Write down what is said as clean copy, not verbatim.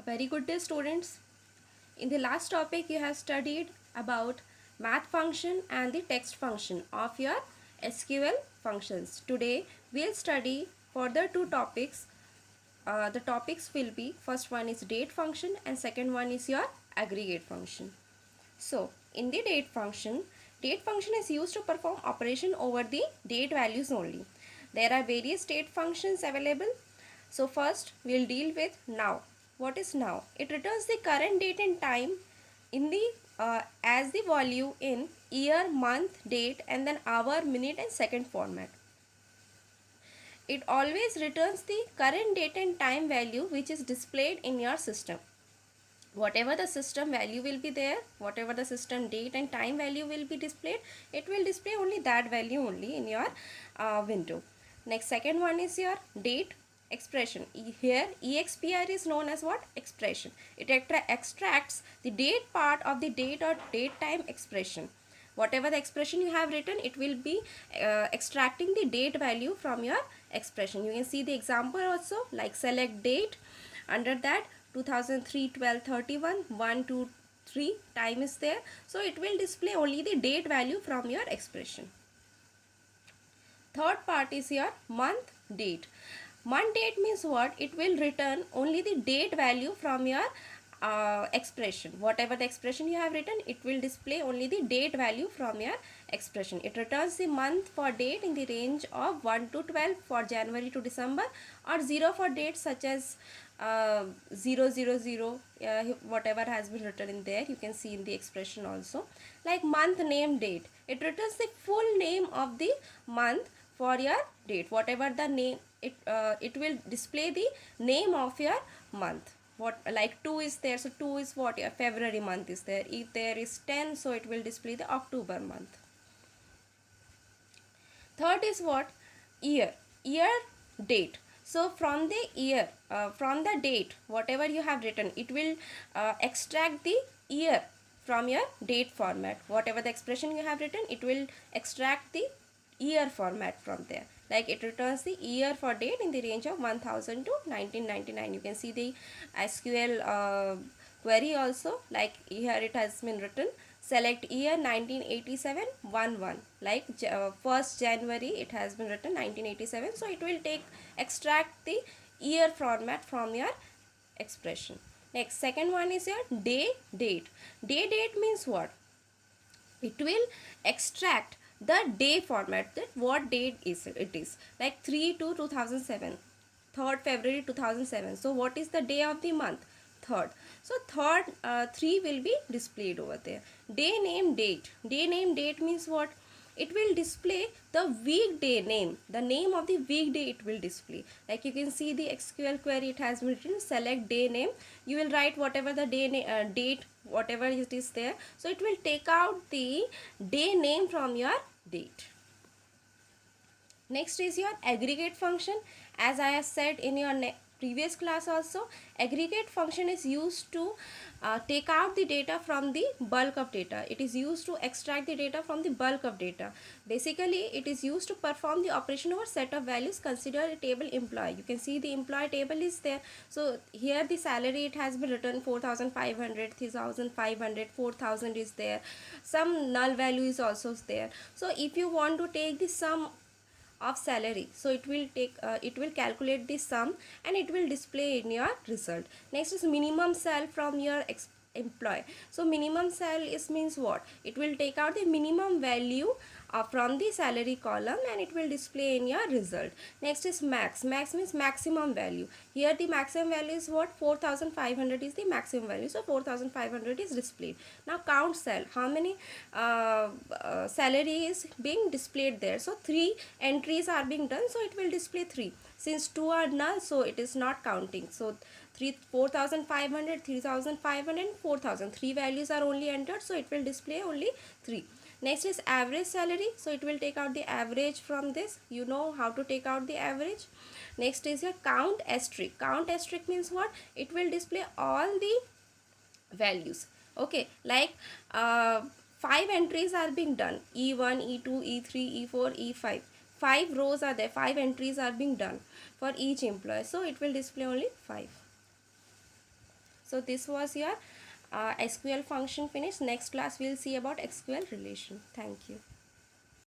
A very good day, students. In the last topic you have studied about math function and the text function of your SQL functions. Today we'll study further two topics. The topics will be, first one is date function and second one is your aggregate function. So in the date function is used to perform operation over the date values only. There are various date functions available. So first we'll deal with now. What is now? It returns the current date and time in the as the value in year, month, date and then hour, minute and second format. It always returns the current date and time value which is displayed in your system. Whatever the system value will be there, whatever the system date and time value will be displayed, it will display only that value only in your window. Next, second one is your date expression. Here EXPR is known as what? Expression. It extracts the date part of the date or date time expression. Whatever the expression you have written, it will be extracting the date value from your expression. You can see the example also, like select date. Under that 2003 12 31 1 2 3 time is there, so it will display only the date value from your expression. Third part is your month date. Month date means what? It will return only the date value from your expression. Whatever the expression you have written, it will display only the date value from your expression. It returns the month for date in the range of 1 to 12 for January to December, or 0 for dates such as 000, whatever has been written in there, you can see in the expression also. Like month name date, it returns the full name of the month for your date. Whatever the name, it will display the name of your month. What, like 2 is there, so 2 is what? Your February month is there. If there is 10, so it will display the October month. Third is what? Year date. So from the year, from the date, whatever you have written, it will extract the year from your date format. Whatever the expression you have written, it will extract the year format from there. Like it returns the year for date in the range of 1000 to 1999. You can see the SQL query also, like here it has been written, select year 1987 11, like 1st January it has been written 1987, so it will extract the year format from your expression. Next, second one is your day date. Day date means what? It will extract the day format, that what date is it is, like 3 to 2007, 3rd February 2007. So what is the day of the month? 3rd. So 3 will be displayed over there. Day name date. Day name date means what? It will display the weekday name, the name of the weekday it will display. Like you can see the SQL query, it has been written select day name. You will write whatever the date, whatever it is there. So it will take out the day name from your date. Next is your aggregate function. As I have said in your previous class also, aggregate function is used to take out the data from the bulk of data. It is used to extract the data from the bulk of data. Basically, it is used to perform the operation over set of values. Consider a table employee. You can see the employee table is there. So here the salary, it has been written 4500, 3500, 4000 is there. Some null value is also there. So if you want to take the sum of salary, so it will calculate the sum and it will display in your result. Next is minimum sal from your employee. So minimum sal is means what? It will take out the minimum value from the salary column and it will display in your result. Next is max. Max means maximum value. Here the maximum value is what? 4500 is the maximum value, so 4500 is displayed. Now count sal, how many salary is being displayed there? So 3 entries are being done, so it will display 3. Since 2 are null, so it is not counting. So 4500, 3500 and 4000, 3 values are only entered, so it will display only 3. Next is average salary, so it will take out the average from this. You know how to take out the average. Next is your count asterisk. Count asterisk means what? It will display all the values. Okay, like 5 entries are being done, E1, E2, E3, E4, E5. 5 rows are there, 5 entries are being done for each employee, so it will display only 5. So this was your SQL function finished. Next class we'll see about SQL relation. Thank you.